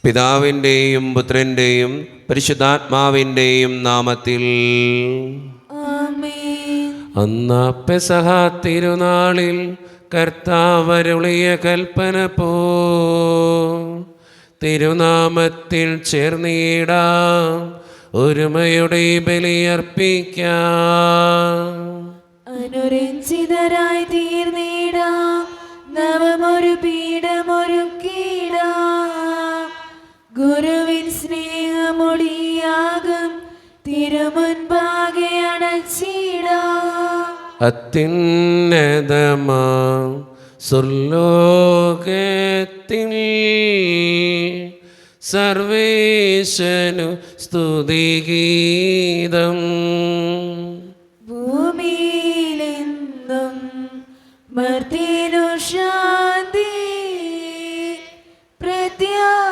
പിതാവിൻ്റെയും പുത്രൻ്റെയും പരിശുദ്ധാത്മാവിൻ്റെയും നാമത്തിൽ. അന്ന് പെസഹ തിരുനാളിൽ കർത്താവരുളിയ കൽപ്പന പോ തിരുനാമത്തിൽ ചേർന്നിടാം, ഒരുമയുടെ ബലിയർപ്പിക്കാം. അനുരഞ്ജിതരായി തീർന്നിടാം, നവമൊരു പീഠമൊരുക്കിടാം. ഗുരുവിൻ സ്നേഹമൊടിയാകും തിരുമുൻപാകെ അണച്ചിടാം. അത്യുന്നതമാ സ്വർലോകത്തിൽ സർവേശനു സ്തുതിഗീതം. ഭൂമിയിലെന്നും മർത്യനു ശാന്തി, പ്രത്യാശയുമെന്നേക്കും.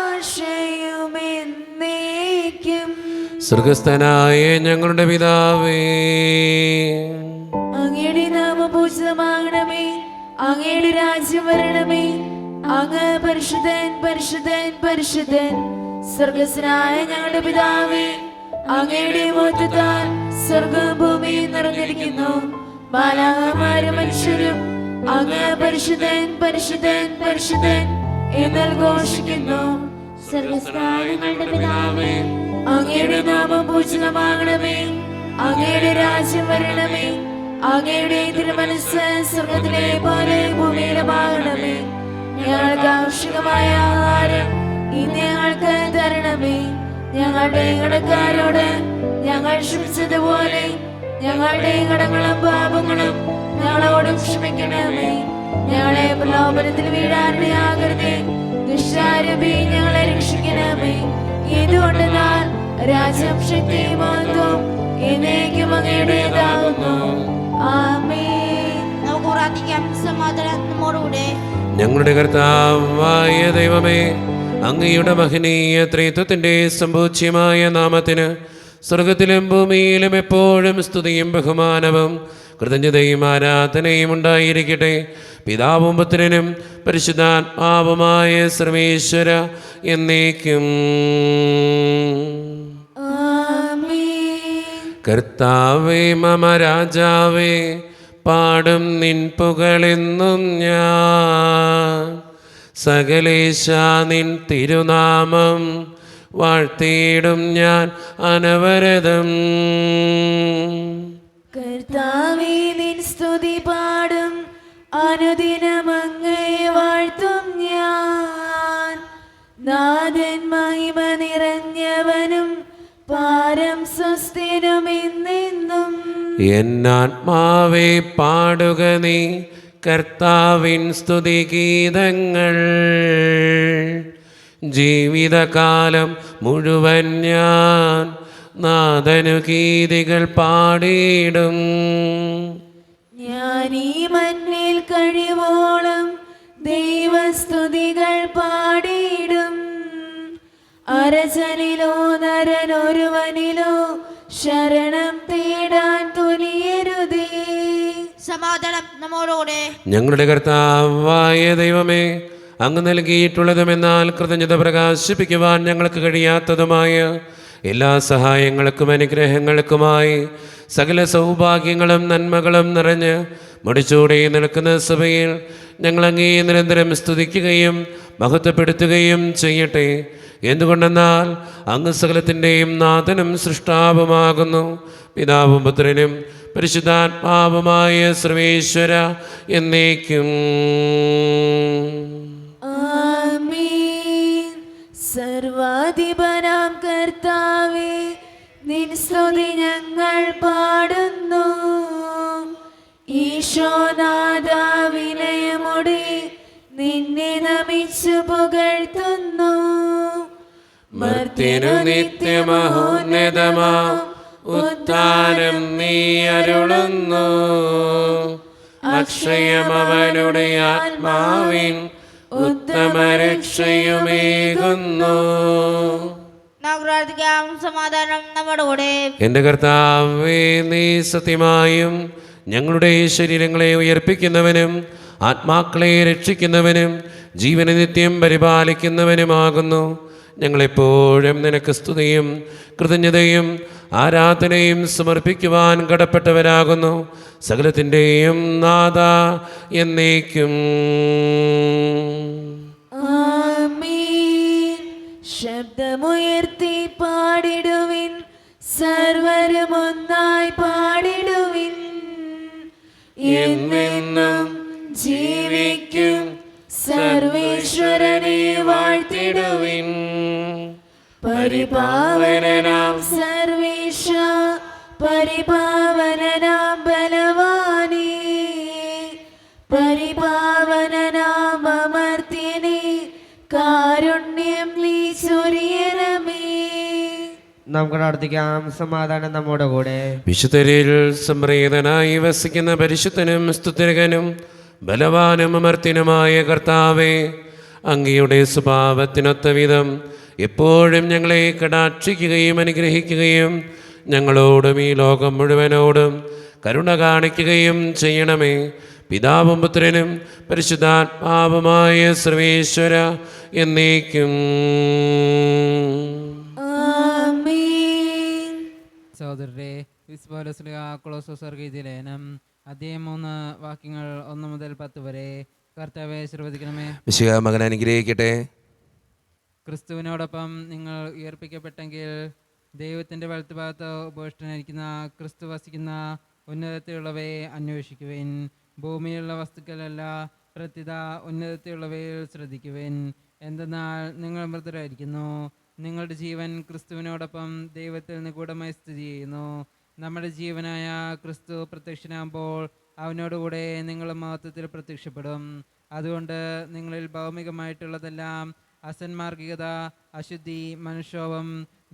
സ്വർഗസ്ഥനായ ഞങ്ങളുടെ പിതാവേ, അങ്ങയുടെ നാമം പൂജിതമാകണമേ, അങ്ങയുടെ രാജ്യം വരണമേ. അങ്ങ് പരിശുദ്ധൻ പരിശുദ്ധൻ പരിശുദ്ധൻ. സ്വർഗസ്ഥനായ ഞങ്ങളുടെ പിതാവേ, അങ്ങയുടെ മഹത്വത്താൽ സ്വർഗവും ഭൂമിയും നിറഞ്ഞിരിക്കുന്നു. മാലാഖമാരും മനുഷ്യരും അങ്ങ് പരിശുദ്ധൻ പരിശുദ്ധൻ പരിശുദ്ധൻ എന്ന് ഘോഷിക്കുന്നു. സ്വർഗസ്ഥനായ ഞങ്ങളുടെ പിതാവേ, അങ്ങയുടെ നാമം പൂജിതമാകണമേ, അങ്ങയുടെ രാജ്യം വരണമേ. അങ്ങയുടെ തിരുമനസ്സ് സ്വർഗത്തിലെ പോലെ ഭൂമിയിലുമാകണമേ. ഞങ്ങൾക്ക് ആവശ്യമായ ആഹാരം ഇന്ന് ഞങ്ങൾക്ക് തരണമേ. ഞങ്ങളുടെ കടക്കാരോട് ഞങ്ങൾ ക്ഷമിച്ചതുപോലെ ഞങ്ങളുടെ കടങ്ങളും പാപങ്ങളും ഞങ്ങളോടും ക്ഷമിക്കണമേ. ഞങ്ങളെ പ്രലോഭനത്തിൽ വീഴാനിടയാകരുതേ, ദുഷ്ടാരൂപി ഞങ്ങളെ രക്ഷിക്കണമേ. ഇതുകൊണ്ടെന്നാൽ രാജ്യം ശക്തിയും മഹത്വവും എന്നേക്കും അങ്ങയുടേതാകുന്നു. ആമേൻ. നമുക്ക് പ്രാർത്ഥിക്കാം. സമാധാനം നമ്മോടുകൂടെ. ഞങ്ങളുടെ കർത്താവായ ദൈവമേ, അങ്ങയുടെ മഹനീയ ത്രിത്വത്തിന്റെ സമ്പൂജ്യമായ നാമത്തിന് സ്വർഗത്തിലും ഭൂമിയിലും എപ്പോഴും സ്തുതിയും ബഹുമാനവും കൃതജ്ഞതയും ആരാധനയും ഉണ്ടായിരിക്കട്ടെ. പിതാവും പുത്രനും പരിശുദ്ധാത്മാവുമായ സർവേശ്വര എന്നേക്കും. കർത്താവേ മമ രാജാവേ, പാടും നിൻ പുകളെന്നും ഞാൻ. സകലേശ നിൻ തിരുനാമം വാഴ്ത്തിയിടും ഞാൻ അനവരതം. കർത്താവേ നിൻ സ്തുതി പാടും, അനുദിനം അങ്ങയെ വാഴ്ത്തും ഞാൻ. നാഥൻ മഹിമ നിറഞ്ഞവനും പാരം സ്വസ്ഥനും എന്നെന്നും. എന്നാത്മാവേ പാടുക നീ കർത്താവിൻ സ്തുതിഗീതങ്ങൾ. ജീവിതകാലം മുഴുവൻ ഞാൻ നാഥനു ഗീതികൾ പാടിയിടും. ഞാൻ ഈ മണ്ണിൽ കഴിവോളം ദൈവസ്തുതികൾ പാടിയിടും. അരചലിലോ നരനൊരുവനിലോ ശരണം തേടാൻ തുനിയരുതേ. സമാധാനം നമ്മോടുകൂടെ. ഞങ്ങളുടെ കർത്താവായ ദൈവമേ, അങ്ങ് നൽകിയിട്ടുള്ളതുമെന്നാൽ കൃതജ്ഞത പ്രകാശിപ്പിക്കുവാൻ ഞങ്ങൾക്ക് കഴിയാത്തതുമായ എല്ലാ സഹായങ്ങൾക്കും അനുഗ്രഹങ്ങൾക്കുമായി സകല സൗഭാഗ്യങ്ങളും നന്മകളും നിറഞ്ഞ് മുടിച്ചൂടെ നിൽക്കുന്ന സഭയിൽ ഞങ്ങൾ അങ്ങേ നിരന്തരം സ്തുതിക്കുകയും മഹത്വപ്പെടുത്തുകയും ചെയ്യട്ടെ. എന്തുകൊണ്ടെന്നാൽ അങ്ങ് സകലത്തിൻ്റെയും നാഥനും സൃഷ്ടാവുമാകുന്നു. പിതാവും പുത്രനും പരിശുദ്ധാത്മാവുമായ സർവേശ്വര എന്നേക്കും. ആമേൻ. സർവാധിപനാം കർത്താവേ, നിൻ സ്തുതി ഞങ്ങൾ പാടുന്നു. ഈശോനാഥ വിനയമോടെ നിന്നെ നമിച്ചു പുകഴ്ത്തുന്നു. മർത്യനു നിത്യമഹോന്നതമാ ഉത്ഥാനം നീ അരുളുന്നു. അക്ഷയമവനുടെ ആത്മാവിൻ ഉത്തമ രക്ഷയുമേകുന്നു. സമാധാനം നമ്മുടെ കൂടെ. എൻ്റെ കർത്താവേ, നീ സത്യമായും ഞങ്ങളുടെ ശരീരങ്ങളെ ഉയർപ്പിക്കുന്നവനും ആത്മാക്കളെ രക്ഷിക്കുന്നവനും ജീവനെ നിത്യം പരിപാലിക്കുന്നവനുമാകുന്നു. ഞങ്ങളെപ്പോഴും നിനക്ക് സ്തുതിയും കൃതജ്ഞതയും ആരാധനയും സമർപ്പിക്കുവാൻ കടപ്പെട്ടവരാകുന്നു. സകലത്തിൻ്റെയും നാഥ എന്നേക്കും. ആമേൻ. ശബ്ദമുയർത്തി പാടിടുവിൻ, സർവരും ഒന്നായി പാടിടുവിൻ. എന്നെന്നും ജീവിക്കും സർവേശ്വരനെ വാഴ്ത്തിടുവിൻ. പരിപാവനനാം സർവേശ, പരിപാവനനാം ബലവാനേ, പരിപാവനനാം അമർത്യനേ, കാരുണ്യം നീ ചൊരിയണമേ. നമുക്ക് പ്രാർത്ഥിക്കാം. സമാധാനം നമ്മുടെ കൂടെ. വിശുദ്ധരിൽ സംപ്രീതനായി വസിക്കുന്ന പരിശുദ്ധനും സ്തുതികനും ബലവാനും അമർത്തിനുമായ കർത്താവേ, അങ്ങയുടെ സ്വഭാവത്തിനൊത്ത വിധം എപ്പോഴും ഞങ്ങളെ കടാക്ഷിക്കുകയും അനുഗ്രഹിക്കുകയും ഞങ്ങളോടും ഈ ലോകം മുഴുവനോടും കരുണ കാണിക്കുകയും ചെയ്യണമേ. പിതാവും പുത്രനും പരിശുദ്ധാത്മാവുമായ സർവേശ്വര എന്നേക്കും. സഹോദരരെ, ലേഖനം അധ്യായം 3 വാക്യങ്ങൾ 1 മുതൽ 10 വരെ. കർത്താവെ ശ്രദ്ധിക്കണമേ. മിശിഹാ മകൻ അനുഗ്രഹിക്കട്ടെ. ക്രിസ്തുവിനോടൊപ്പം നിങ്ങൾ ഉയർപ്പിക്കപ്പെട്ടെങ്കിൽ ദൈവത്തിൻ്റെ വലത്തുഭാഗത്ത് ഉപേക്ഷിച്ചിരിക്കുന്ന ക്രിസ്തു വസിക്കുന്ന ഉന്നതത്തിലുള്ളവയെ അന്വേഷിക്കുവിൻ. ഭൂമിയിലുള്ള വസ്തുക്കളല്ല, പ്രത്യുത ഉന്നതത്തിലുള്ളവയിൽ ശ്രദ്ധിക്കുവിൻ. എന്തെന്നാൽ നിങ്ങൾ മൃതരായിരിക്കുന്നു, നിങ്ങളുടെ ജീവൻ ക്രിസ്തുവിനോടൊപ്പം ദൈവത്തിൽ നിഗൂഢമായി സ്ഥിതി ചെയ്യുന്നു. നമ്മുടെ ജീവനായ ക്രിസ്തു പ്രത്യക്ഷനാകുമ്പോൾ അവനോടുകൂടെ നിങ്ങൾ മഹത്വത്തിൽ പ്രത്യക്ഷപ്പെടും. അതുകൊണ്ട് നിങ്ങളിൽ ഭൗമികമായിട്ടുള്ളതെല്ലാം, അസന്മാർഗികത, അശുദ്ധി, മനുഷ്യവും,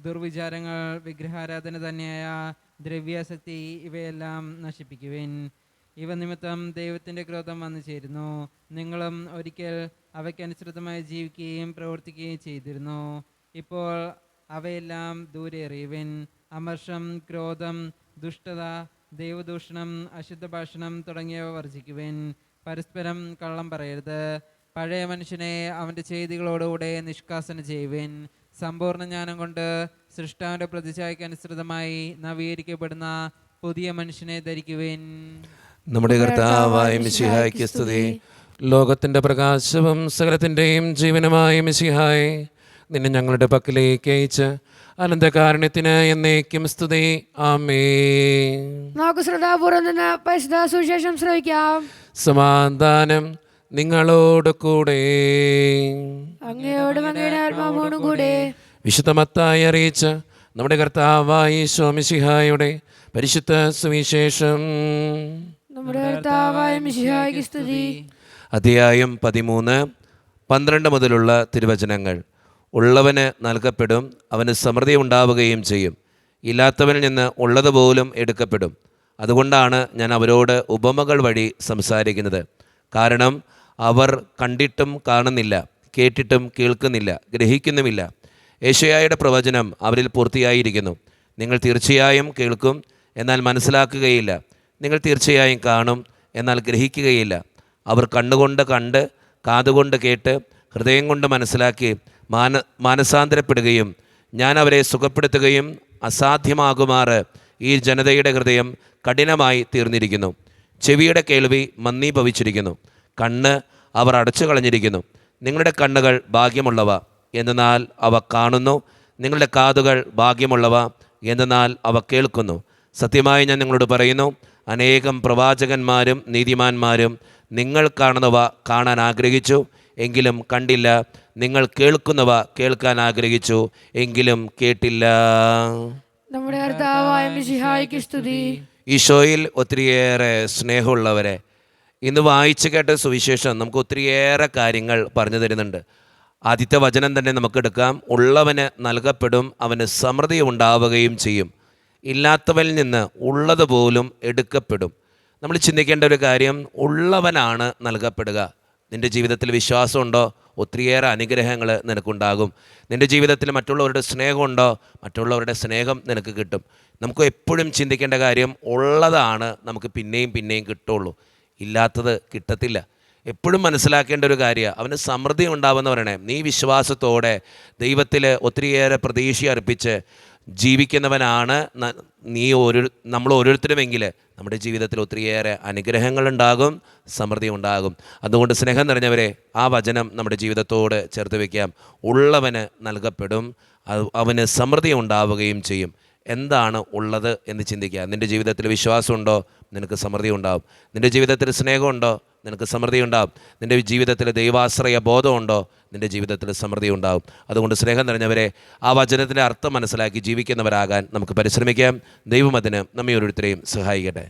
ദുർവിചാരങ്ങൾ, വിഗ്രഹാരാധന തന്നെയായ ദ്രവ്യാസക്തി, ഇവയെല്ലാം നശിപ്പിക്കുവിൻ. ഇവ നിമിത്തം ദൈവത്തിൻ്റെ ക്രോധം വന്നു ചേരുന്നു. നിങ്ങളും ഒരിക്കൽ അവയ്ക്കനുസൃതമായി ജീവിക്കുകയും പ്രവർത്തിക്കുകയും ചെയ്തിരുന്നു. ഇപ്പോൾ അവയെല്ലാം ദൂരെ എറിയുവിൻ. അമർഷം, ക്രോധം, ദുഷ്ടത, ദൈവദൂഷണം, അശുദ്ധ ഭാഷണം തുടങ്ങിയവ വർജിക്കുവിൻ. പരസ്പരം കള്ളം പറയരുത്. പഴയ മനുഷ്യനെ അവൻ്റെ ചെയ്തികളോടുകൂടെ നിഷ്കാസനം ചെയ്യുവിൻ. സമ്പൂർണ്ണ ജ്ഞാനം കൊണ്ട് സൃഷ്ടാവിൻ്റെ പ്രതിച്ഛായയ്ക്ക് അനുസൃതമായി നവീകരിക്കപ്പെടുന്ന പുതിയ മനുഷ്യനെ ധരിക്കുവിൻ. നമ്മുടെ കർത്താവായ മിശിഹായ്ക്ക് സ്തുതി. ലോകത്തിൻ്റെ പ്രകാശവും സകലത്തിൻ്റെയും ജീവനുമായ മിശിഹായെ, നിന്നെ ഞങ്ങളുടെ പക്കലേക്ക് അയച്ച് അനന്തകാരുണ്യത്തിന് എന്നേക്കും സ്തുതി. ആമേൻ. നമുക്ക് ശ്രദ്ധാപൂർവം നിന്ന് പരിശുദ്ധ സുവിശേഷം ശ്രവിക്കാം. സമാധാനം നിങ്ങളോട് കൂടെ. അങ്ങയോടും അങ്ങയുടെ ആത്മാവോടും കൂടെ. വിശുദ്ധ മത്തായി അറിയിച്ച നമ്മുടെ കർത്താവായ ഈശോ മിശിഹായുടെ പരിശുദ്ധ സുവിശേഷം. നമ്മുടെ കർത്താവായ മിശിഹായ്ക്ക് സ്തുതി. അധ്യായം 13, 12 മുതലുള്ള തിരുവചനങ്ങൾ. ഉള്ളവന് നൽകപ്പെടും, അവന് സമൃദ്ധി ഉണ്ടാവുകയും ചെയ്യും. ഇല്ലാത്തവനിൽ നിന്ന് ഉള്ളതുപോലും എടുക്കപ്പെടും. അതുകൊണ്ടാണ് ഞാൻ അവരോട് ഉപമകൾ വഴി സംസാരിക്കുന്നത്. കാരണം അവർ കണ്ടിട്ടും കാണുന്നില്ല, കേട്ടിട്ടും കേൾക്കുന്നില്ല, ഗ്രഹിക്കുന്നുമില്ല. യേശയ്യായുടെ പ്രവചനം അവരിൽ പൂർത്തിയായിരിക്കുന്നു. നിങ്ങൾ തീർച്ചയായും കേൾക്കും, എന്നാൽ മനസ്സിലാക്കുകയില്ല. നിങ്ങൾ തീർച്ചയായും കാണും, എന്നാൽ ഗ്രഹിക്കുകയില്ല. അവർ കണ്ണുകൊണ്ട് കണ്ട്, കാതുകൊണ്ട് കേട്ട്, ഹൃദയം കൊണ്ട് മനസ്സിലാക്കി മാനസാന്തരപ്പെടുകയും ഞാൻ അവരെ സുഖപ്പെടുത്തുകയും അസാധ്യമാകുമാറ് ഈ ജനതയുടെ ഹൃദയം കഠിനമായി തീർന്നിരിക്കുന്നു. ചെവിയുടെ കേൾവി മന്ദീഭവിച്ചിരിക്കുന്നു. കണ്ണ് അവർ അടച്ചു കളഞ്ഞിരിക്കുന്നു. നിങ്ങളുടെ കണ്ണുകൾ ഭാഗ്യമുള്ളവ, എന്നാൽ അവ കാണുന്നു. നിങ്ങളുടെ കാതുകൾ ഭാഗ്യമുള്ളവ, എന്നാൽ അവ കേൾക്കുന്നു. സത്യമായി ഞാൻ നിങ്ങളോട് പറയുന്നു, അനേകം പ്രവാചകന്മാരും നീതിമാന്മാരും നിങ്ങൾ കാണുന്നവ കാണാൻ ആഗ്രഹിച്ചു, എങ്കിലും കണ്ടില്ല. നിങ്ങൾ കേൾക്കുന്നവ കേൾക്കാൻ ആഗ്രഹിച്ചു, എങ്കിലും കേട്ടില്ല. നമ്മുടെ കർത്താവായ മിശിഹായ്ക്ക് സ്തുതി. ഈശോയിൽ ഒത്തിരിയേറെ സ്നേഹമുള്ളവരെ, ഇന്ന് വായിച്ചു കേട്ട സുവിശേഷം നമുക്ക് ഒത്തിരിയേറെ കാര്യങ്ങൾ പറഞ്ഞു തരുന്നുണ്ട്. ആദ്യത്തെ വചനം തന്നെ നമുക്കെടുക്കാം. ഉള്ളവന് നൽകപ്പെടും, അവന് സമൃദ്ധി ഉണ്ടാവുകയും ചെയ്യും. ഇല്ലാത്തവനിൽ നിന്ന് ഉള്ളതുപോലും എടുക്കപ്പെടും. നമ്മൾ ചിന്തിക്കേണ്ട ഒരു കാര്യം, ഉള്ളവനാണ് നൽകപ്പെടുക. നിൻ്റെ ജീവിതത്തിൽ വിശ്വാസമുണ്ടോ? ഒത്തിരിയേറെ അനുഗ്രഹങ്ങൾ നിനക്കുണ്ടാകും. നിൻ്റെ ജീവിതത്തിൽ മറ്റുള്ളവരുടെ സ്നേഹമുണ്ടോ? മറ്റുള്ളവരുടെ സ്നേഹം നിനക്ക് കിട്ടും. നമുക്ക് എപ്പോഴും ചിന്തിക്കേണ്ട കാര്യം, ഉള്ളതാണ് നമുക്ക് പിന്നെയും പിന്നെയും കിട്ടുള്ളൂ, ഇല്ലാത്തത് കിട്ടത്തില്ല. എപ്പോഴും മനസ്സിലാക്കേണ്ട ഒരു കാര്യമാണ്. അവന് സമൃദ്ധി ഉണ്ടാവുമെന്ന് പറയണേ. നീ വിശ്വാസത്തോടെ ദൈവത്തിൽ ഒത്തിരിയേറെ പ്രതീക്ഷ അർപ്പിച്ച് ജീവിക്കുന്നവനാണ് നമ്മൾ ഓരോരുത്തരുമെങ്കിൽ നമ്മുടെ ജീവിതത്തിൽ ഒത്തിരിയേറെ അനുഗ്രഹങ്ങളുണ്ടാകും, സമൃദ്ധി ഉണ്ടാകും. അതുകൊണ്ട് സ്നേഹം നിറഞ്ഞവരെ, ആ വചനം നമ്മുടെ ജീവിതത്തോട് ചേർത്ത് വയ്ക്കാം. ഉള്ളവന് നൽകപ്പെടും, അവന് സമൃദ്ധി ഉണ്ടാവുകയും ചെയ്യും. എന്താണ് ഉള്ളത് എന്ന് ചിന്തിക്കുക. നിൻ്റെ ജീവിതത്തിൽ വിശ്വാസമുണ്ടോ? നിനക്ക് സമൃദ്ധി ഉണ്ടാവും. നിൻ്റെ ജീവിതത്തിൽ സ്നേഹമുണ്ടോ? നിനക്ക് സമൃദ്ധി ഉണ്ടാവും. നിൻ്റെ ജീവിതത്തിൽ ദൈവാശ്രയ ബോധമുണ്ടോ? നിൻ്റെ ജീവിതത്തിൽ സമൃദ്ധി ഉണ്ടാവും. അതുകൊണ്ട് സ്നേഹം നിറഞ്ഞവരെ, ആ വചനത്തിൻ്റെ അർത്ഥം മനസ്സിലാക്കി ജീവിക്കുന്നവരാകാൻ നമുക്ക് പരിശ്രമിക്കാം. ദൈവം അതിന് നമ്മെ ഓരോരുത്തരെയും സഹായിക്കട്ടെ.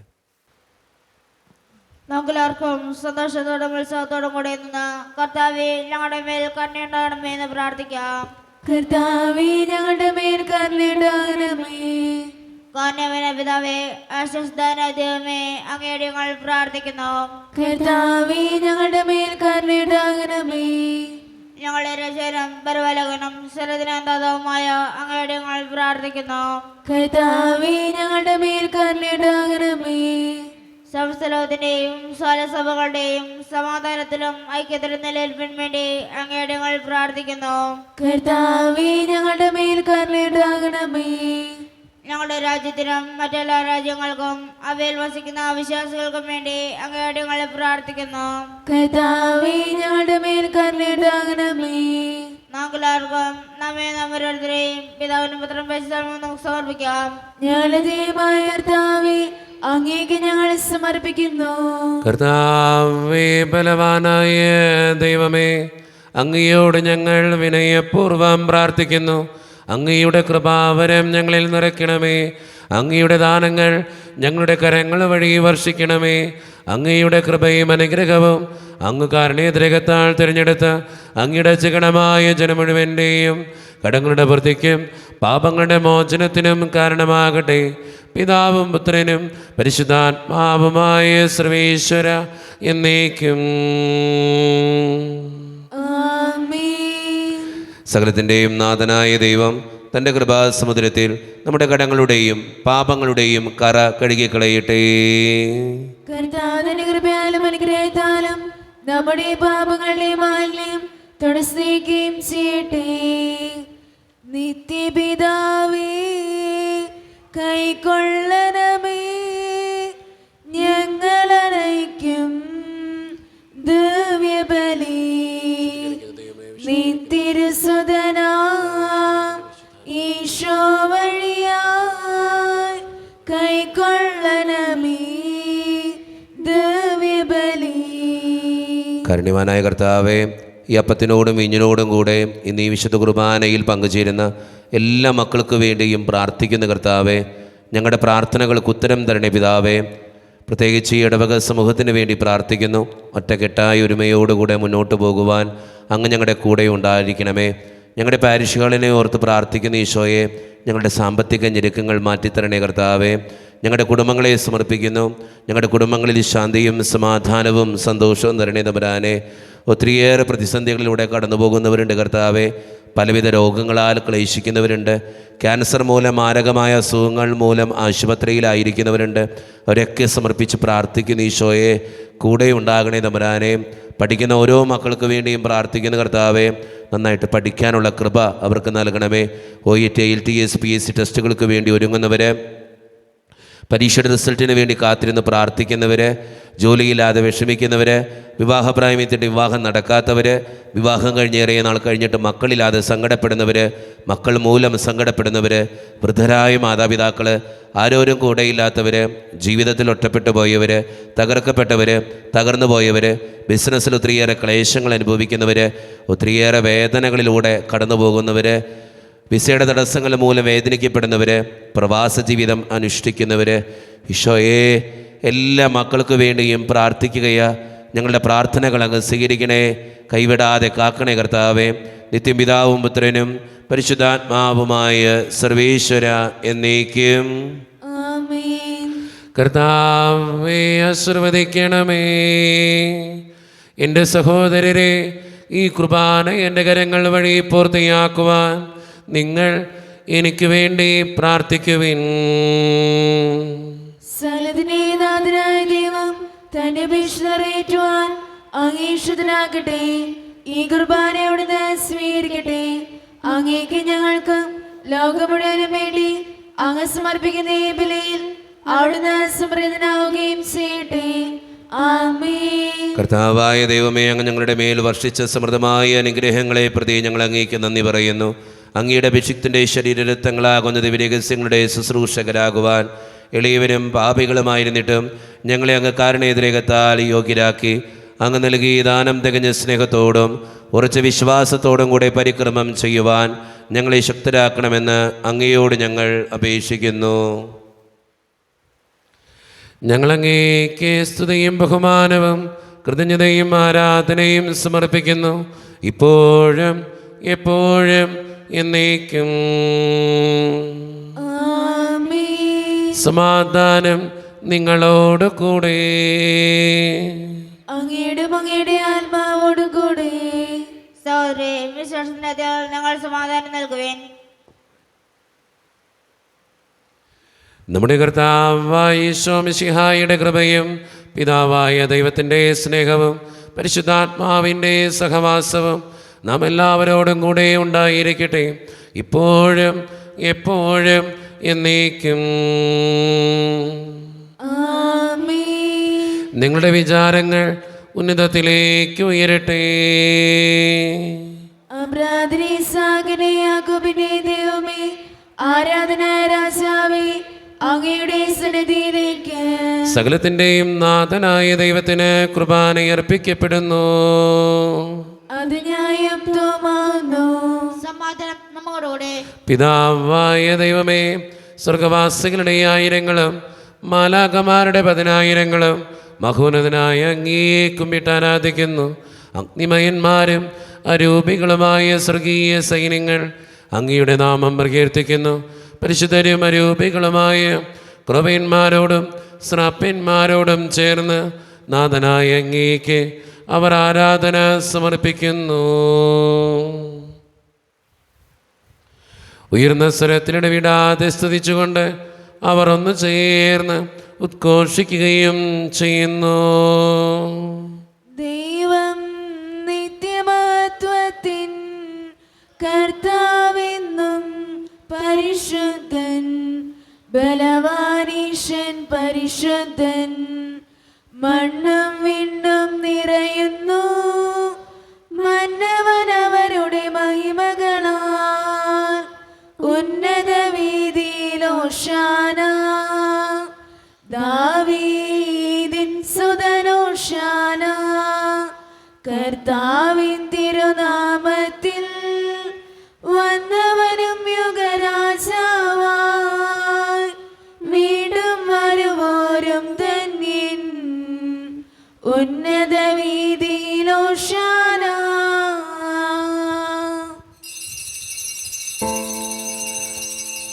നമുക്കെല്ലാവർക്കും സന്തോഷത്തോടും ഉത്സവത്തോടും കൂടെ നിന്ന് കർത്താവേ ഞങ്ങളുടെ മേൽ കരുണയുണ്ടാകണമേ എന്ന് പ്രാർത്ഥിക്കാം. കർത്താവേ ഞങ്ങളുടെ മേൽ കരുണയുണ്ടാകണമേ. കാരുണ്യവാനായ പിതാവേ, ആശ്വസ്തനായ ദൈവമേ, അങ്ങയുടെ ഞങ്ങൾ പ്രാർത്ഥിക്കുന്നു. കർത്താവേ ഞങ്ങളുടെ മേൽ കരുണയുണ്ടാകണമേ. ഞങ്ങളുടെ രക്ഷകനും പരിപാലകനും സർവ്വദിനാന്തവുമായ അങ്ങയുടെ ഞങ്ങൾ പ്രാർത്ഥിക്കുന്നു. കർത്താവേ ഞങ്ങളുടെ മേൽ കരുണയുണ്ടാകണമേ. സമസ്ത ലോകത്തിന്റെയും സഭകളുടെയും സമാധാനത്തിലും ഐക്യത്തിലും നിലനിൽപ്പിന് വേണ്ടി അങ്ങയുടെ ഞങ്ങൾ പ്രാർത്ഥിക്കുന്നു. കർത്താവേ ഞങ്ങളുടെ മേൽ കരുണയുണ്ടാകണമേ. ഞങ്ങളുടെ രാജ്യത്തിനും മറ്റെല്ലാ രാജ്യങ്ങൾക്കും അവയിൽ വസിക്കുന്ന വിശ്വാസികൾക്കും വേണ്ടി അങ്ങയുടെ ഞങ്ങൾ പ്രാർത്ഥിക്കുന്നു. കർത്താവേ ഞങ്ങളുടെ മേൽ കരുണയുണ്ടാകണമേ. നമുക്കെല്ലാവർക്കും നമ്മെ ഓരോരുത്തരെയും പിതാവിനും പുത്രനും പരിശുദ്ധാത്മാവിനും നമുക്ക് സമർപ്പിക്കാം. ഞങ്ങളുടെ ദൈവമായ കർത്താവേ, അങ്ങേക്ക് ഞങ്ങൾ സമർപ്പിക്കുന്നു. കർത്താവേ, ബലവാനായ ദൈവമേ, അങ്ങയോട് ഞങ്ങൾ വിനയപൂർവ്വം പ്രാർത്ഥിക്കുന്നു. അങ്ങയുടെ കൃപാവരം ഞങ്ങളിൽ നിറയ്ക്കണമേ. അങ്ങയുടെ ദാനങ്ങൾ ഞങ്ങളുടെ കരങ്ങൾ വഴി വർഷിക്കണമേ. അങ്ങയുടെ കൃപയും അനുഗ്രഹവും അങ്ങ് കാരുണ്യദ്രഹത്താൽ തിരഞ്ഞെടുത്ത അങ്ങയുടെ ചികണമായ ജനം മുഴുവൻ്റെയും കടങ്ങളുടെ വൃത്തിക്കും പാപങ്ങളുടെ മോചനത്തിനും കാരണമാകട്ടെ. പിതാവും പുത്രനും പരിശുദ്ധാത്മാവുമായ സർവേശ്വര എന്നേക്കും. സകലത്തിൻ്റെയും നാഥനായ ദൈവം തൻ്റെ കൃപാസമുദ്രത്തിൽ നമ്മുടെ കടങ്ങളുടെയും പാപങ്ങളുടെയും കറ കഴുകിക്കളയട്ടെ. കർത്താവിന്റെ കൃപയാലും അനുഗ്രഹത്താലും നമ്മുടെ പാപങ്ങളുടെ മാലിന്യം തുടയ്ക്കുകയും ചെയ്യട്ടെ. നിത്യപിതാവേ, കൈക്കൊള്ളണമേ ഞങ്ങളണയ്ക്കും ദിവ്യബലി. നിത്യസുതനാം ഈശോ വഴിയായി കൈക്കൊള്ളണമേ ദിവ്യബലി. കാരുണ്യവാനായ കർത്താവേ, ഈ അപ്പത്തിനോടും വീഞ്ഞിനോടും കൂടെ ഇന്ന് ഈ വിശുദ്ധ കുർബാനയിൽ പങ്കുചേരുന്ന എല്ലാ മക്കൾക്ക് വേണ്ടിയും പ്രാർത്ഥിക്കുന്ന കർത്താവേ, ഞങ്ങളുടെ പ്രാർത്ഥനകൾക്ക് ഉത്തരം തരണേ പിതാവേ. പ്രത്യേകിച്ച് ഈ ഇടവക സമൂഹത്തിന് വേണ്ടി പ്രാർത്ഥിക്കുന്നു. ഒറ്റക്കെട്ടായ ഒരുമയോടുകൂടെ മുന്നോട്ട് പോകുവാൻ അങ്ങ് ഞങ്ങളുടെ കൂടെ ഉണ്ടായിരിക്കണമേ. ഞങ്ങളുടെ പാരിഷുകളിനെ ഓർത്ത് പ്രാർത്ഥിക്കുന്ന ഈശോയെ, ഞങ്ങളുടെ സാമ്പത്തിക ഞെരുക്കങ്ങൾ മാറ്റിത്തരണേ കർത്താവേ. ഞങ്ങളുടെ കുടുംബങ്ങളെ സമർപ്പിക്കുന്നു. ഞങ്ങളുടെ കുടുംബങ്ങളിൽ ശാന്തിയും സമാധാനവും സന്തോഷവും തരണേ തമ്പുരാനെ. ഒത്തിരിയേറെ പ്രതിസന്ധികളിലൂടെ കടന്നു പോകുന്നവരുണ്ട് കർത്താവേ. പലവിധ രോഗങ്ങളാൽ ക്ലേശിക്കുന്നവരുണ്ട്. ക്യാൻസർ മൂലം, മാരകമായ അസുഖങ്ങൾ മൂലം ആശുപത്രിയിലായിരിക്കുന്നവരുണ്ട്. അവരൊക്കെ സമർപ്പിച്ച് പ്രാർത്ഥിക്കുന്ന ഈശോയെ, കൂടെ ഉണ്ടാകണേ തമ്പുരാനെ. പഠിക്കുന്ന ഓരോ മക്കൾക്ക് വേണ്ടിയും പ്രാർത്ഥിക്കുന്ന കർത്താവേ, നന്നായിട്ട് പഠിക്കാനുള്ള കൃപ അവർക്ക് നൽകണമേ. OET, IELTS, PSC ടെസ്റ്റുകൾക്ക് വേണ്ടി ഒരുങ്ങുന്നവർ, പരീക്ഷയുടെ റിസൾട്ടിന് വേണ്ടി കാത്തിരുന്ന് പ്രാർത്ഥിക്കുന്നവർ, ജോലിയില്ലാതെ വിഷമിക്കുന്നവർ, വിവാഹപ്രായമെത്തിയിട്ട് വിവാഹം നടക്കാത്തവർ, വിവാഹം കഴിഞ്ഞേറിയ നാൾ കഴിഞ്ഞിട്ട് മക്കളില്ലാതെ സങ്കടപ്പെടുന്നവർ, മക്കൾ മൂലം സങ്കടപ്പെടുന്നവർ, വൃദ്ധരായ മാതാപിതാക്കൾ, ആരോരും കൂടെയില്ലാത്തവർ, ജീവിതത്തിൽ ഒറ്റപ്പെട്ടു പോയവർ, തകർക്കപ്പെട്ടവർ, തകർന്നു പോയവർ, ബിസിനസ്സിൽ ഒത്തിരിയേറെ ക്ലേശങ്ങൾ അനുഭവിക്കുന്നവർ, ഒത്തിരിയേറെ വേദനകളിലൂടെ കടന്നു പോകുന്നവർ, വിസയുടെ തടസ്സങ്ങൾ മൂലം വേദനിക്കപ്പെടുന്നവർ, പ്രവാസ ജീവിതം അനുഷ്ഠിക്കുന്നവർ, ഈശോയെ എല്ലാ മക്കൾക്ക് വേണ്ടിയും പ്രാർത്ഥിക്കുകയാ. ഞങ്ങളുടെ പ്രാർത്ഥനകൾ അങ്ങ് സ്വീകരിക്കണേ, കൈവിടാതെ കാക്കണേ കർത്താവേ. നിത്യം പിതാവും പുത്രനും പരിശുദ്ധാത്മാവുമായ സർവേശ്വര എന്നേക്കും. കർത്താവേ, ആശീർവദിക്കണമേ. എൻ്റെ സഹോദരരെ, ഈ കുർബാന എൻ്റെ കരങ്ങൾ വഴി പൂർത്തിയാക്കുവാൻ നിങ്ങൾ എനിക്ക് വേണ്ടി പ്രാർത്ഥിക്കുവിൻ. സകലത്തിന്റെയും നാഥനായ ദൈവം തന്റെ അപേക്ഷ നിറവേറ്റുവാൻ അങ്ങേഷുതനാകട്ടെ. ഈ കുർബാന അവിടുന്ന് സ്വീകരിക്കട്ടെ. അങ്ങേക്ക് ഞങ്ങൾക്ക് ലോകം മുഴുവനും വേണ്ടി അങ്ങ് സമർപ്പിക്കുന്ന ഈ ബലിയിൽ അവിടുന്ന് സമൃദ്ധനാവുകയും ചെയ്യട്ടെ. ആമേൻ. കർത്താവായ ദൈവമേ, അങ്ങ് ഞങ്ങളുടെ മേൽ വർഷിച്ച സമൃദ്ധമായ അനുഗ്രഹങ്ങളെ പ്രതി ഞങ്ങൾ അങ്ങേക്ക് നന്ദി പറയുന്നു. അങ്ങയുടെ അഭിഷിക്തൻ്റെ ശരീരരക്തങ്ങളാകുന്ന ദിവ്യരഹസ്യങ്ങളുടെ ശുശ്രൂഷകരാകുവാൻ എളിയവരും പാപികളുമായിരുന്നിട്ടും ഞങ്ങളെ അങ്ങ് കാരുണ്യതിരകത്താൽ യോഗ്യരാക്കി അങ്ങ് നൽകി ദാനം തികഞ്ഞ സ്നേഹത്തോടും ഉറച്ച വിശ്വാസത്തോടും കൂടെ പരിക്രമം ചെയ്യുവാൻ ഞങ്ങളെ ശക്തരാക്കണമെന്ന് അങ്ങയോട് ഞങ്ങൾ അപേക്ഷിക്കുന്നു. ഞങ്ങളങ്ങേക്ക് സ്തുതിയും ബഹുമാനവും കൃതജ്ഞതയും ആരാധനയും സമർപ്പിക്കുന്നു, ഇപ്പോഴും എപ്പോഴും എന്നേക്കും. ആമേൻ. സമാധാനം നിങ്ങളോട് കൂടെ. അങ്ങയുടെ ആത്മാവോട് കൂടെ. സഹോദരി, വിശ്വാസത്തിൽ ഞങ്ങൾ സമാധാനം നൽകുവേൻ. നമ്മുടെ കർത്താവായ ഈശോ മിശിഹായുടെ കൃപയും പിതാവായ ദൈവത്തിൻ്റെ സ്നേഹവും പരിശുദ്ധാത്മാവിൻ്റെ സഹവാസവും നാം എല്ലാവരോടും കൂടെ ഉണ്ടായിരിക്കട്ടെ, ഇപ്പോഴും എപ്പോഴും എന്നേക്കും. ആമേൻ. നിങ്ങളുടെ വിചാരങ്ങൾ ഉന്നതത്തിലേക്ക് ഉയരട്ടെ. അബ്രാദനെ സാഗനെ യാക്കോബിന്റെ ദൈവമേ, ആരാധനായ രാജാവേ, അങ്ങയുടെ സന്നിധിയിലേക്ക് സകലത്തിൻ്റെയും നാഥനായ ദൈവത്തിന് കുർബാന അർപ്പിക്കപ്പെടുന്നു. അത് ന്യായം തോമാവുന്നു. സമാധാനം നമ്മോടുകൂടെ. പിതാവായ ദൈവമേ, സ്വർഗവാസികളുടെ ആയിരങ്ങളും മാലാഖമാരുടെ 10,000ങ്ങളും മഹോന്നതനായ അങ്ങയെ കുമ്പിട്ട് ആരാധിക്കുന്നു. അഗ്നിമയന്മാരും അരൂപികളുമായ സ്വർഗീയ സൈന്യങ്ങൾ അങ്ങയുടെ നാമം പ്രകീർത്തിക്കുന്നു. പരിശുദ്ധരും അരൂപികളുമായ ക്രൊവന്മാരോടും ശ്രാപ്യന്മാരോടും ചേർന്ന് നാഥനായ അങ്ങേക്ക് അവർ ആരാധന സമർപ്പിക്കുന്നു. ഉയർന്ന സ്വരത്തിലിടവിടാതെ സ്തുതിച്ചുകൊണ്ട് അവർ ഒന്ന് ചേർന്ന് ഉദ്ഘോഷിക്കുകയും ചെയ്യുന്നു. ദൈവം നിത്യമഹത്വത്തിൻ കർത്താവെന്നും പരിശുദ്ധൻ, ബലവാനീശൻ പരിശുദ്ധൻ. മണ്ണും വിണ്ണും നിറയുന്നു മന്നവനവരുടെ മഹിമകളാൽ. ഉന്നത വീതിയിൽ ഓശാന, ദാവീദിൻ സുതനോശാന. കർത്താവിൻ തിരുനാമത്തിൽ വന്നവനും യുഗരാജാവായി, വീണ്ടും വരുവോരും ധന്യൻ. ഉന്നത വീതിയിൽ ഓശാന.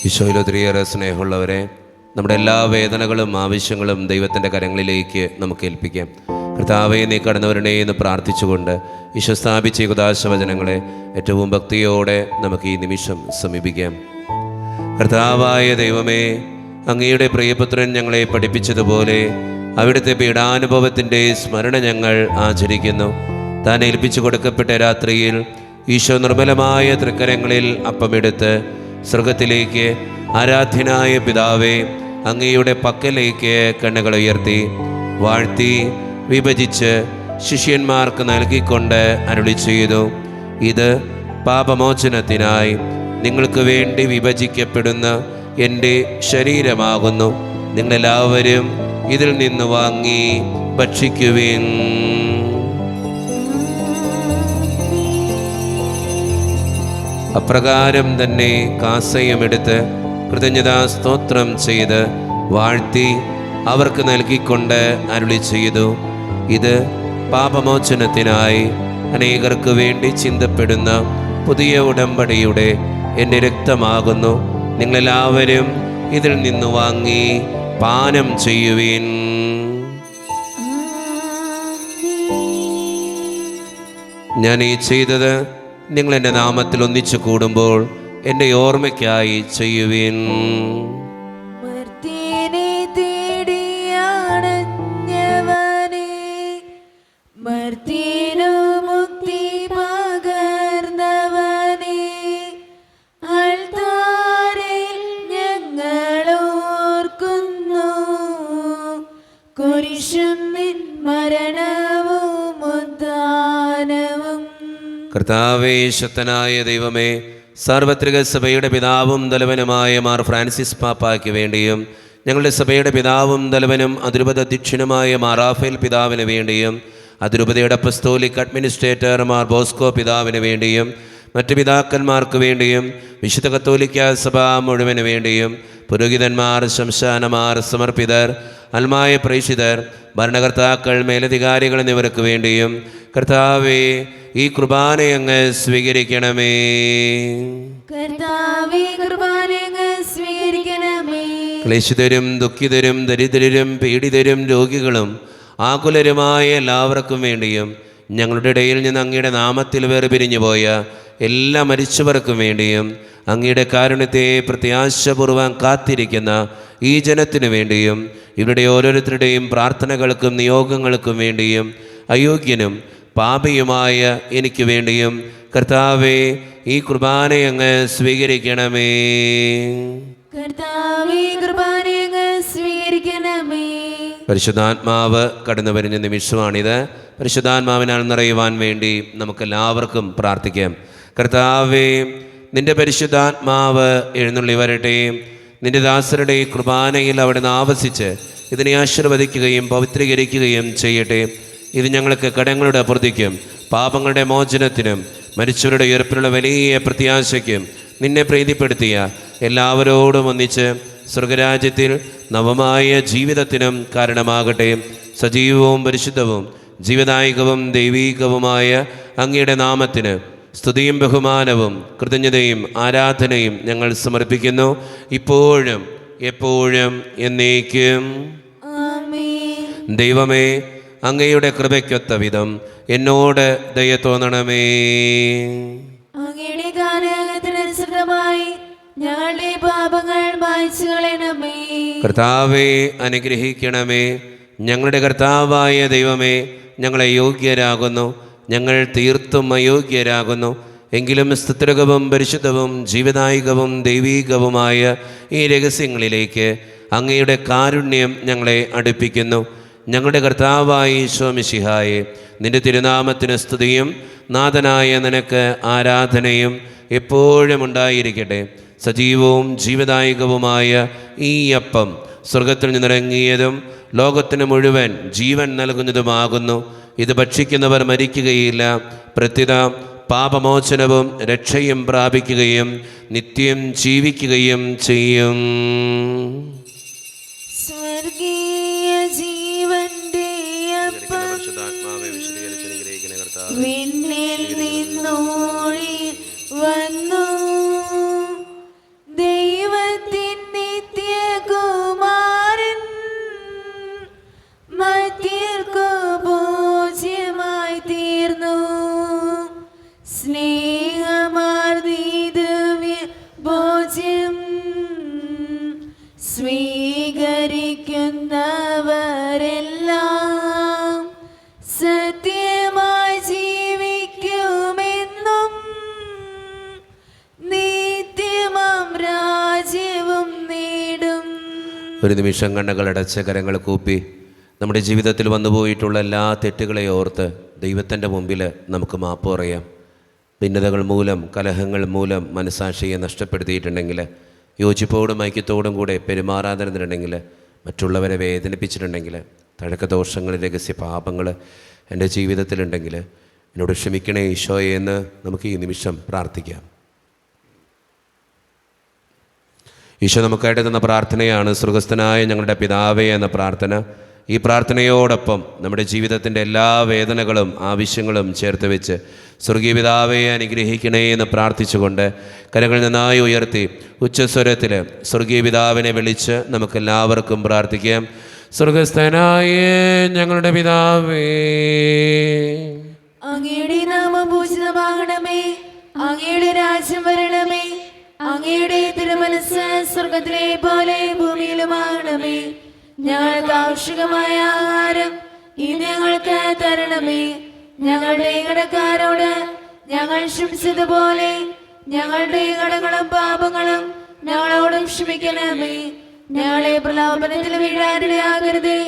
ഈശോയിൽ ഒത്തിരിയേറെ സ്നേഹമുള്ളവരെ, നമ്മുടെ എല്ലാ വേദനകളും ആവശ്യങ്ങളും ദൈവത്തിൻ്റെ കരങ്ങളിലേക്ക് നമുക്ക് ഏൽപ്പിക്കാം. കർത്താവേ, നീ കടന്നവരുടെ എന്ന് പ്രാർത്ഥിച്ചുകൊണ്ട് ഈശോ സ്ഥാപിച്ച ഈ ഉദാശവചനങ്ങളെ ഏറ്റവും ഭക്തിയോടെ നമുക്ക് ഈ നിമിഷം സമീപിക്കാം. കർത്താവായ ദൈവമേ, അങ്ങയുടെ പ്രിയപുത്രൻ ഞങ്ങളെ പഠിപ്പിച്ചതുപോലെ അവിടുത്തെ പീഡാനുഭവത്തിൻ്റെ സ്മരണ ഞങ്ങൾ ആചരിക്കുന്നു. താൻ ഏൽപ്പിച്ചു കൊടുക്കപ്പെട്ട രാത്രിയിൽ ഈശോ നിർമ്മലമായ തൃക്കരങ്ങളിൽ അപ്പമെടുത്ത് സ്വർഗത്തിലേക്ക് ആരാധ്യനായ പിതാവേ അങ്ങയുടെ പക്കലേക്ക് കണ്ണുകൾ ഉയർത്തി വാഴ്ത്തി വിഭജിച്ച് ശിഷ്യന്മാർക്ക് നൽകിക്കൊണ്ട് അരുളി ചെയ്തു, ഇത് പാപമോചനത്തിനായി നിങ്ങൾക്ക് വേണ്ടി വിഭജിക്കപ്പെടുന്ന എൻ്റെ ശരീരമാകുന്നു. നിങ്ങളെല്ലാവരും ഇതിൽ നിന്ന് വാങ്ങി ഭക്ഷിക്കുവിൻ. അപ്രകാരം തന്നെ കാസയുമെടുത്ത് കൃതജ്ഞതാ സ്തോത്രം ചെയ്ത് വാഴ്ത്തി അവർക്ക് നൽകിക്കൊണ്ട് അരുളി ചെയ്തു, ഇത് പാപമോചനത്തിനായി അനേകർക്ക് വേണ്ടി ചിന്തപ്പെടുന്ന പുതിയ ഉടമ്പടിയുടെ എൻ്റെ രക്തമാകുന്നു. നിങ്ങളെല്ലാവരും ഇതിൽ നിന്ന് വാങ്ങി പാനം ചെയ്യുവിൻ. ഞാൻ ഈ ചെയ്തത് നിങ്ങൾ എൻ്റെ നാമത്തിൽ ഒന്നിച്ചു കൂടുമ്പോൾ എൻ്റെ ഓർമ്മയ്ക്കായി ചെയ്യുവിൻ. മർത്യനെ തേടിയാണഞ്ഞവനെ, മർത്യനെ കർത്താവേ, ശക്തനായ ദൈവമേ, സാർവത്രിക സഭയുടെ പിതാവും തലവനുമായ മാർ ഫ്രാൻസിസ് പാപ്പായ്ക്ക് വേണ്ടിയും ഞങ്ങളുടെ സഭയുടെ പിതാവും തലവനും അതിരൂപത അധ്യക്ഷനുമായ മാർ റാഫേൽ പിതാവിന് വേണ്ടിയും അതിരൂപതയുടെ അപ്പസ്തോലിക് അഡ്മിനിസ്ട്രേറ്റർ മാർ ബോസ്കോ പിതാവിന് വേണ്ടിയും മറ്റ് പിതാക്കന്മാർക്ക് വേണ്ടിയും വിശുദ്ധ കത്തോലിക്ക സഭ മുഴുവന് വേണ്ടിയും പുരോഹിതന്മാർ, ശംശാനമാർ, സമർപ്പിതർ, അൽമായ പ്രേക്ഷിതർ, ഭരണകർത്താക്കൾ, മേലധികാരികൾ എന്നിവർക്ക് വേണ്ടിയും കർത്താവേ, ഈ കുർബാനയങ്ങ് സ്വീകരിക്കണമേ. കർത്താവേ, കുർബാനയങ്ങ് സ്വീകരിക്കണമേ. ക്ലേശിതരും ദുഃഖിതരും ദരിദ്രരും പീഡിതരും രോഗികളും ആകുലരുമായ എല്ലാവർക്കും വേണ്ടിയും ഞങ്ങളുടെ ഇടയിൽ നിന്ന് അങ്ങയുടെ നാമത്തിൽ വേർപിരിഞ്ഞു പോയ എല്ലാ മരിച്ചവർക്കും വേണ്ടിയും അങ്ങയുടെ കാരുണ്യത്തെ പ്രത്യാശപൂർവ്വം കാത്തിരിക്കുന്ന ഈ ജനത്തിനു വേണ്ടിയും ഇവരുടെ ഓരോരുത്തരുടെയും പ്രാർത്ഥനകൾക്കും നിയോഗങ്ങൾക്കും വേണ്ടിയും അയോഗ്യനും പാപിയുമായ എനിക്ക് വേണ്ടിയും കർത്താവേ, ഈ കുർബാനയങ്ങ് സ്വീകരിക്കണമേ. കർത്താവേ, കുർബാനയങ്ങ് സ്വീകരിക്കണമേ. പരിശുദ്ധാത്മാവ് കടന്നു വരുന്ന നിമിഷമാണിത്. പരിശുദ്ധാത്മാവിനാൽ നിറയുവാൻ വേണ്ടി നമുക്കെല്ലാവർക്കും പ്രാർത്ഥിക്കാം. കർത്താവേ, നിന്റെ പരിശുദ്ധാത്മാവ് എഴുന്നള്ളി വരട്ടെ. നിന്റെ ദാസരുടെ കുർബാനയിൽ അവിടുന്ന് ആവസിച്ച് ഇതിനെ ആശീർവദിക്കുകയും പവിത്രീകരിക്കുകയും ചെയ്യട്ടെ. ഇത് ഞങ്ങൾക്ക് കടങ്ങളുടെ പ്രതിക്കും പാപങ്ങളുടെ മോചനത്തിനും മരിച്ചവരുടെ ഉയർപ്പിലുള്ള വലിയ പ്രത്യാശയ്ക്കും നിന്നെ പ്രീതിപ്പെടുത്തിയ എല്ലാവരോടും ഒന്നിച്ച് സ്വർഗരാജ്യത്തിൽ നവമായ ജീവിതത്തിനും കാരണമാകട്ടെ. സജീവവും പരിശുദ്ധവും ജീവദായകവും ദൈവീകവുമായ അങ്ങയുടെ നാമത്തിന് സ്തുതിയും ബഹുമാനവും കൃതജ്ഞതയും ആരാധനയും ഞങ്ങൾ സമർപ്പിക്കുന്നു, ഇപ്പോഴും എപ്പോഴും എന്നേക്കും. ആമേൻ. ദൈവമേ, അങ്ങയുടെ കൃപയ്ക്കൊത്ത വിധം എന്നോട് ദയ തോന്നണമേ. അങ്ങയുടെ കാരുണ്യത്തിനനുസൃതമായി ഞങ്ങളുടെ പാപങ്ങൾ മായ്ച്ചു കളയണമേ. കർത്താവെ, അനുഗ്രഹിക്കണമേ. ഞങ്ങളുടെ കർത്താവായ ദൈവമേ, ഞങ്ങളെ യോഗ്യരാകുന്നു, ഞങ്ങൾ തീർത്തും അയോഗ്യരാകുന്നു. എങ്കിലും സ്തുത്യർഹവും പരിശുദ്ധവും ജീവദായകവും ദൈവീകവുമായ ഈ രഹസ്യങ്ങളിലേക്ക് അങ്ങയുടെ കാരുണ്യം ഞങ്ങളെ അടുപ്പിക്കുന്നു. ഞങ്ങളുടെ കർത്താവായ ഈശോ മിശിഹായെ, നിന്റെ തിരുനാമത്തിന് സ്തുതിയും നാഥനായ നിനക്ക് ആരാധനയും എപ്പോഴും ഉണ്ടായിരിക്കട്ടെ. സജീവവും ജീവദായകവുമായ ഈ അപ്പം സ്വർഗത്തിൽ നിന്നിറങ്ങിയതും ലോകത്തിന് മുഴുവൻ ജീവൻ നൽകുന്നതുമാകുന്നു. ഇത് ഭക്ഷിക്കുന്നവർ മരിക്കുകയില്ല, പ്രത്യുത പാപമോചനവും രക്ഷയും പ്രാപിക്കുകയും നിത്യം ജീവിക്കുകയും ചെയ്യും. സ്വർഗീയ ജീവന്റെ അപ്പം വിണ്ണിൽ നിന്നോഴി വന്നു, ദൈവത്തിൻ നിത്യകുമാരൻ മധ്യർക്കു പൂജ്യമായി തീർന്നു. സ്നേഹമാർന്നീ ദിവ്യ ഭോജ്യം സ്വീകരിക്കുന്നവരെല്ലാം സത്യമായി ജീവിക്കുമെന്നും നിത്യമാം രാജ്യവും നേടും. ഒരു നിമിഷം കണ്ണുകളടച്ച് കരങ്ങൾ കൂപ്പി നമ്മുടെ ജീവിതത്തിൽ വന്നുപോയിട്ടുള്ള എല്ലാ തെറ്റുകളെ ഓർത്ത് ദൈവത്തിൻ്റെ മുമ്പിൽ നമുക്ക് മാപ്പ് പറയാം. ഭിന്നതകൾ മൂലം, കലഹങ്ങൾ മൂലം മനസാക്ഷിയെ നഷ്ടപ്പെടുത്തിയിട്ടുണ്ടെങ്കിൽ, യോജിപ്പോടും ഐക്യത്തോടും കൂടെ പെരുമാറാതിരുന്നിട്ടുണ്ടെങ്കിൽ, മറ്റുള്ളവരെ വേദനിപ്പിച്ചിട്ടുണ്ടെങ്കിൽ, തഴക്കദോഷങ്ങൾ, രഹസ്യ പാപങ്ങൾ എൻ്റെ ജീവിതത്തിലുണ്ടെങ്കിൽ എന്നോട് ക്ഷമിക്കണേ ഈശോയെ എന്ന് നമുക്ക് ഈ നിമിഷം പ്രാർത്ഥിക്കാം. ഈശോ നമുക്കായിട്ട് തന്ന പ്രാർത്ഥനയാണ് സ്വർഗസ്ഥനായ ഞങ്ങളുടെ പിതാവേ എന്ന പ്രാർത്ഥന. ഈ പ്രാർത്ഥനയോടൊപ്പം നമ്മുടെ ജീവിതത്തിൻ്റെ എല്ലാ വേദനകളും ആവശ്യങ്ങളും ചേർത്ത് വെച്ച് സ്വർഗീയ പിതാവേ അനുഗ്രഹിക്കണേ എന്ന് പ്രാർത്ഥിച്ചുകൊണ്ട് കരങ്ങൾ നന്നായി ഉയർത്തി ഉച്ചസ്വരത്തിൽ സ്വർഗീയ പിതാവിനെ വിളിച്ച് നമുക്കെല്ലാവർക്കും പ്രാർത്ഥിക്കാം. സ്വർഗസ്ഥനായ ഞങ്ങളുടെ പിതാവേ, അങ്ങയുടെ നാമം പൂജിതമാകണമേ. അങ്ങയുടെ രാജ്യം വരണമേ. അങ്ങയുടെ തിരുമനസ്സ് സ്വർഗത്തിലെ പോലെ ഭൂമിയിലുമാകണമേ. ഞങ്ങൾക്ക് ആവശ്യമായ ആഹാരം ഇന്ന് ഞങ്ങൾക്ക് തരണമേ. ഞങ്ങളുടെ കടക്കാരോട് ഞങ്ങൾ ക്ഷമിച്ചതുപോലെ ഞങ്ങളുടെ കടങ്ങളും പാപങ്ങളും ഞങ്ങളോടും ക്ഷമിക്കണമേ. ഞങ്ങളെ പ്രലോഭനത്തിൽ വീഴാനിടയാകരുതേ.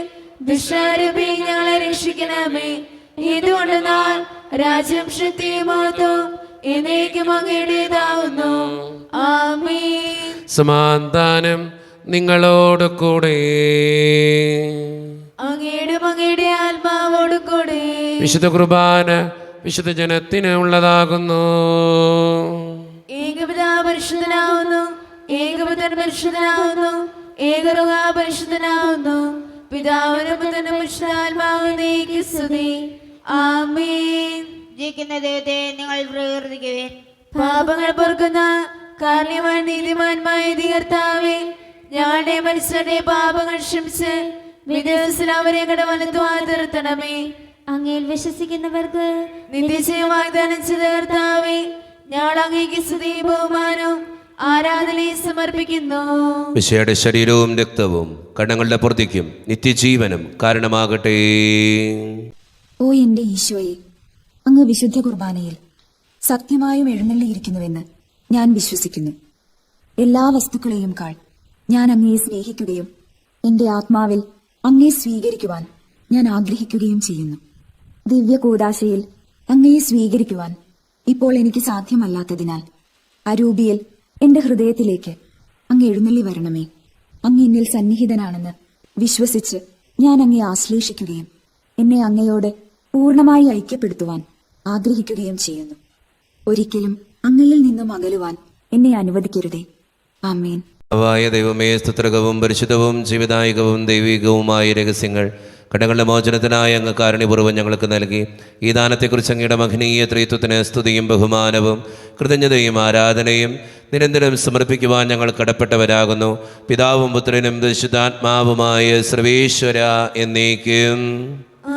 ദുഷ്ടാരൂപി ഞങ്ങളെ രക്ഷിക്കണമേ. എന്തുകൊണ്ടെന്നാൽ രാജ്യം ശക്തിയും മഹത്വവും എന്നേക്കും അങ്ങയുടേതാവുന്നു. ആമേൻ. സമാധാനം നിങ്ങളോട് കൂടെ. അങ്ങയുടെ ആത്മാവോട് കൂടെ. വിശുദ്ധ കുർബാന വിശുദ്ധ ജനത്തിന് ഉള്ളതാകുന്നു. ഏകപിതാ പരിശുദ്ധനാവുന്നു, ഏകപുത്രൻ പരിശുദ്ധനാവുന്നു, ഏകറുഹാ പരിശുദ്ധനാവുന്നു. പിതാവിനും പുത്രനും പരിശുദ്ധാത്മാവിനേക്ക് സ്തുതി. ആമേൻ. ജീവിക്കുന്ന ദൈവത്തെ നിങ്ങൾ പ്രകീർത്തിക്കുവിൻ. പാപങ്ങൾ പൊറുക്കുന്ന കാരണവാൻ നീതിമാന്മായ കർത്താവേ, ഞങ്ങളുടെ മനുഷ്യരുടെ പാപങ്ങൾ ക്ഷമിച്ച് വിദേശത്തിൽ അവരെ കടവലത്തുവാൻ നിർത്തണമേ. അങ്ങയിൽ വിശ്വസിക്കുന്നവർക്ക് നിത്യജയം വാഗ്ദാനം ചെയ്ത കർത്താവേ, ഞങ്ങൾ അങ്ങേക്ക് സ്തുതിയും ബഹുമാനവും ആരാധനയും സമർപ്പിക്കുന്നു. മിശിഹായുടെ ശരീരവും രക്തവും കടങ്ങളുടെ പൂർത്തിക്കും നിത്യജീവനും കാരണമാകട്ടെ. ഓ എന്റെ ഈശോയെ, അങ്ങ് വിശുദ്ധ കുർബാനയിൽ സത്യമായും എഴുന്നള്ളിയിരിക്കുന്നുവെന്ന് ഞാൻ വിശ്വസിക്കുന്നു. എല്ലാ വസ്തുക്കളെയും കാൾ ഞാൻ അങ്ങയെ സ്നേഹിക്കുകയും എന്റെ ആത്മാവിൽ അങ്ങയെ സ്വീകരിക്കുവാൻ ഞാൻ ആഗ്രഹിക്കുകയും ചെയ്യുന്നു. ദിവ്യ കൂദാശയിൽ അങ്ങയെ സ്വീകരിക്കുവാൻ ഇപ്പോൾ എനിക്ക് സാധ്യമല്ലാത്തതിനാൽ അരൂപിയിൽ എന്റെ ഹൃദയത്തിലേക്ക് അങ്ങ് എഴുന്നള്ളി വരണമേ. അങ്ങ് എന്നിൽ സന്നിഹിതനാണെന്ന് വിശ്വസിച്ച് ഞാൻ അങ്ങയെ ആശ്ലേഷിക്കുകയും എന്നെ അങ്ങയോട് പൂർണ്ണമായി ഐക്യപ്പെടുത്തുവാൻ ആഗ്രഹിക്കുകയും ചെയ്യുന്നു. ഒരിക്കലും അങ്ങയിൽ നിന്നും അകലുവാൻ എന്നെ അനുവദിക്കരുതേ. ആമേൻ. ായ ദൈവമേ, സ്തുത്രകവും പരിശുദ്ധവും ജീവിതായികവും ദൈവികവുമായ രഹസ്യങ്ങൾ കടങ്ങളുടെ മോചനത്തിനായി അങ്ങ് കാരുണ്യപൂർവ്വം ഞങ്ങൾക്ക് നൽകി. ഈ ദാനത്തെക്കുറിച്ച് അങ്ങയുടെ മഹനീയ ത്രിത്വത്തിന് സ്തുതിയും ബഹുമാനവും കൃതജ്ഞതയും ആരാധനയും നിരന്തരം സമർപ്പിക്കുവാൻ ഞങ്ങൾ കടപ്പെട്ടവരാകുന്നു. പിതാവും പുത്രനും പരിശുദ്ധാത്മാവുമായ സർവേശ്വര എന്നേക്കും.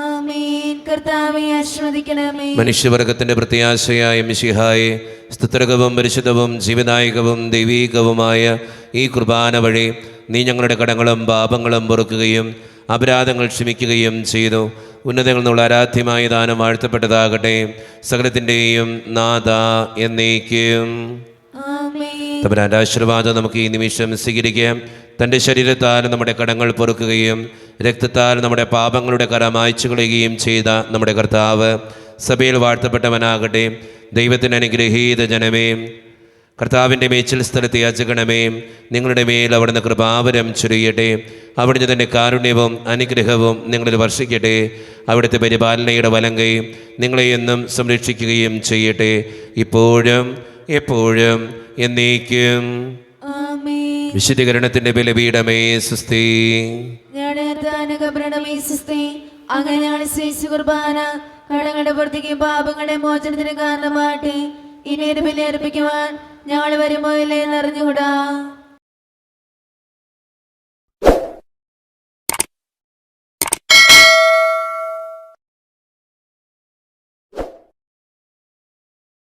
ആമേൻ. കർത്താവേ ആശീർവദിക്കണമേ. മനുഷ്യവർഗത്തിന്റെ പ്രത്യാശയായ മിശിഹായെ, സ്തുത്രകവും പരിശുദ്ധവും ജീവനായകവും ദൈവീകവുമായ ഈ കുർബാന വഴി നീ ഞങ്ങളുടെ കടങ്ങളും പാപങ്ങളും പൊറുക്കുകയും അപരാധങ്ങൾ ക്ഷമിക്കുകയും ചെയ്തു. ഉന്നതങ്ങളിൽ നിന്നുള്ള ആരാധ്യമായ ദാനം വാഴ്ത്തപ്പെട്ടതാകട്ടെ. സകലത്തിൻ്റെയും നാഥ എന്നേക്കും. ആമേൻ. തമ്പുരാന്റെ ആശീർവാദം നമുക്ക് ഈ നിമിഷം സ്വീകരിക്കാം. തൻ്റെ ശരീരത്താൽ നമ്മുടെ കടങ്ങൾ പൊറുക്കുകയും രക്തത്താൽ നമ്മുടെ പാപങ്ങളുടെ കര മായ്ച്ചു കളയുകയും ചെയ്ത നമ്മുടെ കർത്താവ് സഭയിൽ വാഴ്ത്തപ്പെട്ടവനാകട്ടെ. ദൈവത്തിന് അനുഗ്രഹീത ജനമേ, കർത്താവിൻ്റെ മേച്ചിൽ സ്ഥലത്ത് യാചകണമേ. നിങ്ങളുടെ മേൽ അവിടുന്ന് കൃപാവരം ചൊരിയട്ടെ. അവിടുന്ന് തൻ്റെ കാരുണ്യവും അനുഗ്രഹവും നിങ്ങളിൽ വർഷിക്കട്ടെ. അവിടുത്തെ പരിപാലനയുടെ വലങ്കൈ നിങ്ങളെ എന്നും സംരക്ഷിക്കുകയും ചെയ്യട്ടെ, ഇപ്പോഴും എപ്പോഴും എന്നേക്കും. ആമേൻ. വിശുദ്ധീകരണത്തിന്റെ ബലിപീഠമേ സുസ്തി. അങ്ങനെയാണ് ശ്രീ കുർബാന കടങ്ങളുടെ പൂർത്തിക്കും പാപങ്ങളുടെ മോചനത്തിന് കാരണമാട്ടെ. ഇനി ഒരു ബലി അർപ്പിക്കുവാൻ ഞങ്ങൾ വരുമോ ഇല്ലേ എന്നറിഞ്ഞുകൂടാ.